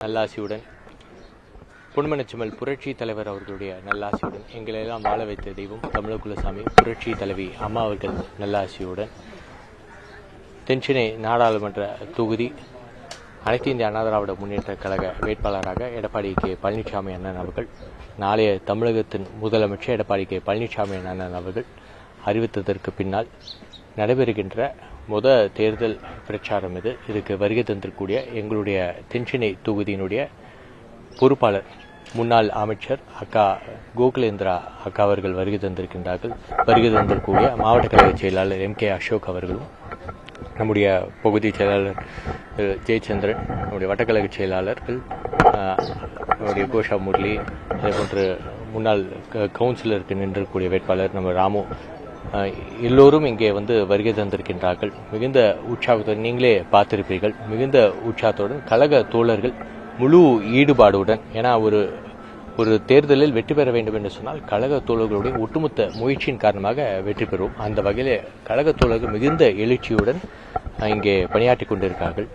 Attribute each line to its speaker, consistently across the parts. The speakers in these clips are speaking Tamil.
Speaker 1: நல்லாசியுடன் பொன்மனச்சிமல் புரட்சி தலைவர் அவர்களுடைய நல்லாசியுடன் எங்களெல்லாம் வாழ வைத்த தெய்வம் தமிழகுலசாமி புரட்சி தலைவி அம்மா அவர்கள் நல்லாசியுடன் தென்சென்னை நாடாளுமன்ற தொகுதி அனைத்து இந்திய அண்ணா திராவிட முன்னேற்ற கழக வேட்பாளராக எடப்பாடி கே பழனிசாமி அண்ணன் அவர்கள் நாளைய தமிழகத்தின் முதலமைச்சர் எடப்பாடி கே பழனிசாமி அண்ணன் அவர்கள் அறிவித்ததற்கு பின்னால் நடைபெறுகின்ற தேர்தல் பிரச்சாரம் இதுக்கு வருகை தந்திருக்கூடிய எங்களுடைய தென்சென்னை தொகுதியினுடைய பொறுப்பாளர் முன்னாள் அமைச்சர் அக்கா கோகுலேந்திரா அக்கா அவர்கள் வருகை தந்திருக்கின்றார்கள். வருகை தந்திருக்கக்கூடிய மாவட்ட கழக செயலாளர் MK அசோக் அவர்களும், நம்முடைய பகுதி செயலாளர் ஜெயச்சந்திரன், நம்முடைய வட்டக்கழக செயலாளர்கள் நம்முடைய கோஷா முரளி, அதே போன்று முன்னாள் கவுன்சிலருக்கு நின்றக்கூடிய வேட்பாளர் நம்ம ராமு எல்லோரும் இங்கே வருகை தந்திருக்கின்றார்கள். மிகுந்த உற்சாகத்துடன் நீங்களே பார்த்திருப்பீர்கள். மிகுந்த உற்சாகத்துடன் கழக தோழர்கள் முழு ஈடுபாடுடன், ஏன்னா ஒரு தேர்தலில் வெற்றி பெற வேண்டும் என்று சொன்னால் கழக தோழர்களுடைய ஒட்டுமொத்த முயற்சியின் காரணமாக வெற்றி பெறுவோம். அந்த வகையில் கழக தோழர்கள் மிகுந்த எழுச்சியுடன் இங்கே பணியாற்றி கொண்டிருக்கார்கள்.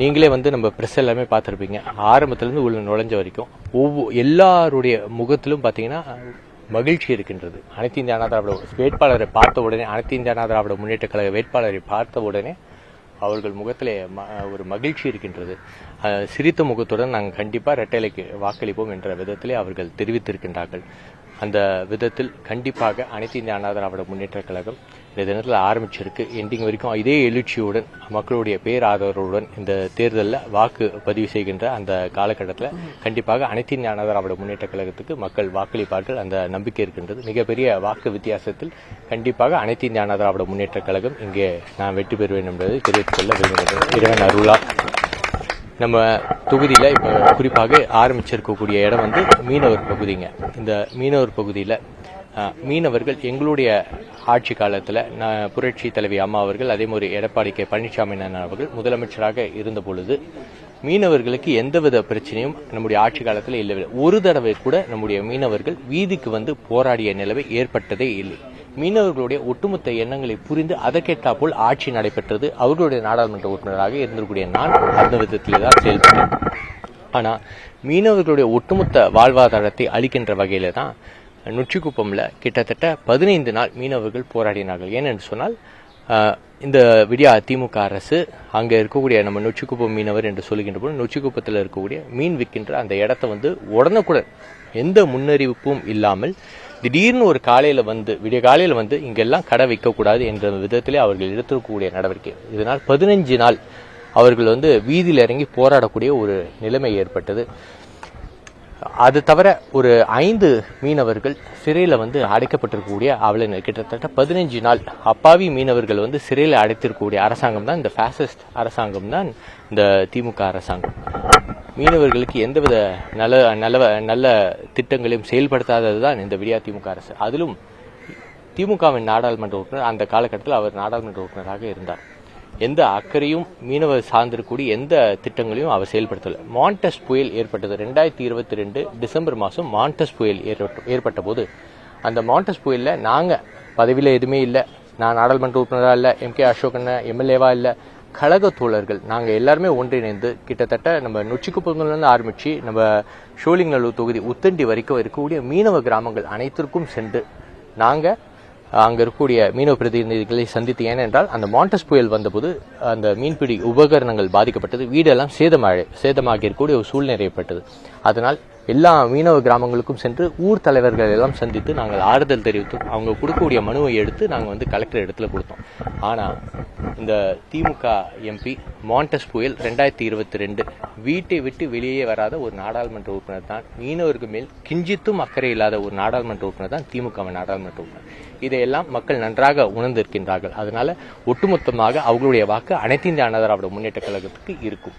Speaker 1: நீங்களே நம்ம பிரஸ் எல்லாமே பார்த்துருப்பீங்க. ஆரம்பத்திலிருந்து உள்ள நுழைஞ்ச வரைக்கும் எல்லாருடைய முகத்திலும் பார்த்தீங்கன்னா மகிழ்ச்சி இருக்கின்றது. அனைத்து இந்திய அண்ணா திராவிட வேட்பாளரை பார்த்த உடனே, அனைத்து இந்திய அண்ணா திராவிட முன்னேற்ற கழக வேட்பாளரை பார்த்த உடனே அவர்கள் முகத்திலே ஒரு மகிழ்ச்சி இருக்கின்றது. சிரித்த முகத்துடன் நாங்கள் கண்டிப்பாக இரட்டைலைக்கு வாக்களிப்போம் என்ற விதத்திலே அவர்கள் தெரிவித்திருக்கின்றார்கள். அந்த விதத்தில் கண்டிப்பாக அனைத்து இந்திய அண்ணா திராவிட முன்னேற்ற கழகம் இந்த தினத்தில் ஆரம்பிச்சிருக்கு. எண்டிங் வரைக்கும் இதே எழுச்சியுடன் மக்களுடைய பேராதரவுடன் இந்த தேர்தலில் வாக்கு பதிவு செய்கின்ற அந்த காலகட்டத்தில் கண்டிப்பாக அனைத்து இந்திய அண்ணா திராவிட முன்னேற்ற கழகத்துக்கு மக்கள் வாக்களிப்பார்கள். அந்த நம்பிக்கை இருக்கின்றது. மிகப்பெரிய வாக்கு வித்தியாசத்தில் கண்டிப்பாக அனைத்து இந்திய அண்ணா திராவிட முன்னேற்ற கழகம் இங்கே நான் வெற்றி பெறுவேன் என்பதை தெரிவித்துக் கொள்ள விரும்புகிறேன். இறைவன் அருளா. நம்ம தொகுதியில் இப்போ குறிப்பாக ஆரம்பிச்சிருக்கக்கூடிய இடம் மீனவர் பகுதிங்க. இந்த மீனவர் பகுதியில் மீனவர்கள் எங்களுடைய ஆட்சி காலத்தில் புரட்சி தலைவி அம்மா அவர்கள், அதே மாதிரி எடப்பாடி கே பழனிசாமி அவர்கள் முதலமைச்சராக இருந்த பொழுது மீனவர்களுக்கு எந்தவித பிரச்சனையும் நம்முடைய ஆட்சி காலத்தில் இல்லவில்லை. ஒரு தடவை கூட நம்முடைய மீனவர்கள் வீதிக்கு போராடிய நிலவை ஏற்பட்டதே இல்லை. மீனவர்களுடைய ஒட்டுமொத்த எண்ணங்களை புரிந்து அதற்கேற்றாப்போல் ஆட்சி நடைபெற்றது. அவர்களுடைய நாடாளுமன்ற உறுப்பினராக இருந்திருக்கூடிய நான் அந்த விதத்திலே தான் செயல்பட்டேன். ஆனால் மீனவர்களுடைய ஒட்டுமொத்த வாழ்வாதாரத்தை அளிக்கின்ற வகையில தான் நொச்சிக்குப்பம்ல கிட்டத்தட்ட 15 நாள் மீனவர்கள் போராடினார்கள். ஏனென்று சொன்னால் இந்த விடியா திமுக அரசு அங்கே இருக்கக்கூடிய நம்ம நொச்சிக்குப்பம் மீனவர் என்று சொல்லுகின்ற போது நொச்சிக்குப்பத்தில் இருக்கக்கூடிய மீன் விற்கின்ற அந்த இடத்த உடனுக்குடன் எந்த முன்னறிவிப்பும் இல்லாமல் திடீர்னு ஒரு விடிய காலையில் இங்கெல்லாம் கடை வைக்கக்கூடாது என்ற விதத்திலே அவர்கள் எடுத்துக்கூடிய நடவடிக்கை. இதனால் 15 நாள் அவர்கள் வீதியில் இறங்கி போராடக்கூடிய ஒரு நிலைமை ஏற்பட்டது. அது தவிர ஒரு 5 மீனவர்கள் சிறையில் அடைக்கப்பட்டிருக்கக்கூடிய அவல கிட்டத்தட்ட 15 நாள் அப்பாவி மீனவர்கள் சிறையில் அடைத்திருக்கக்கூடிய அரசாங்கம் தான் இந்த பாசிஸ்ட் அரசாங்கம் தான் இந்த திமுக அரசாங்கம். மீனவர்களுக்கு எந்தவித நல்ல திட்டங்களையும் செயல்படுத்தாதது தான் இந்த விடியா திமுக அரசு. அதிலும் திமுகவின் நாடாளுமன்ற உறுப்பினர் அந்த காலகட்டத்தில் அவர் நாடாளுமன்ற உறுப்பினராக இருந்தார். எந்த அக்கறையும் மீனவர் சார்ந்திருக்கக்கூடிய எந்த திட்டங்களையும் அவர் செயல்படுத்தல. மான்டஸ் புயல் ஏற்பட்டது 2022 டிசம்பர் மாதம். மான்டஸ் புயல் ஏற்பட்ட போது அந்த மான்டஸ் புயல்ல நாங்க பதவியில எதுவுமே இல்லை, நான் நாடாளுமன்ற உறுப்பினரா இல்லை, MK அசோக் எம்எல்ஏவா இல்லை, கழக தோழர்கள் நாங்கள் எல்லாருமே ஒன்றிணைந்து கிட்டத்தட்ட நம்ம நொச்சிக்குப்பங்கள்லேருந்து ஆரம்பித்து நம்ம ஷோலிங்கநல்லூர் தொகுதி உத்தண்டி வரைக்கும் இருக்கக்கூடிய மீனவ கிராமங்கள் அனைத்திற்கும் சென்று நாங்கள் அங்கே இருக்கக்கூடிய மீனவ பிரதிநிதிகளை சந்தித்து, ஏனென்றால் அந்த மான்டஸ் புயல் வந்தபோது அந்த மீன்பிடி உபகரணங்கள் பாதிக்கப்பட்டது, வீடெல்லாம் சேதமாகி இருக்கக்கூடிய ஒரு சூழ்நிலை ஏற்பட்டது. அதனால் எல்லா மீனவ கிராமங்களுக்கும் சென்று ஊர் தலைவர்கள் எல்லாம் சந்தித்து நாங்கள் ஆறுதல் தெரிவித்தோம். அவங்க கொடுக்கக்கூடிய மனுவை எடுத்து நாங்கள் கலெக்டர் இடத்துல கொடுத்தோம். ஆனால் இந்த திமுக MP மான்டஸ் புயல் 2022 வீட்டை விட்டு வெளியே வராத ஒரு நாடாளுமன்ற உறுப்பினர் தான், மீனவருக்கு மேல் கிஞ்சித்தும் அக்கறை இல்லாத ஒரு நாடாளுமன்ற உறுப்பினர் தான் திமுக நாடாளுமன்ற உறுப்பினர். இதையெல்லாம் மக்கள் நன்றாக உணர்ந்திருக்கின்றார்கள். அதனால ஒட்டுமொத்தமாக அவர்களுடைய வாக்கு அனைத்து இந்திய அண்ணா திராவிட முன்னேற்ற கழகத்துக்கு இருக்கும்.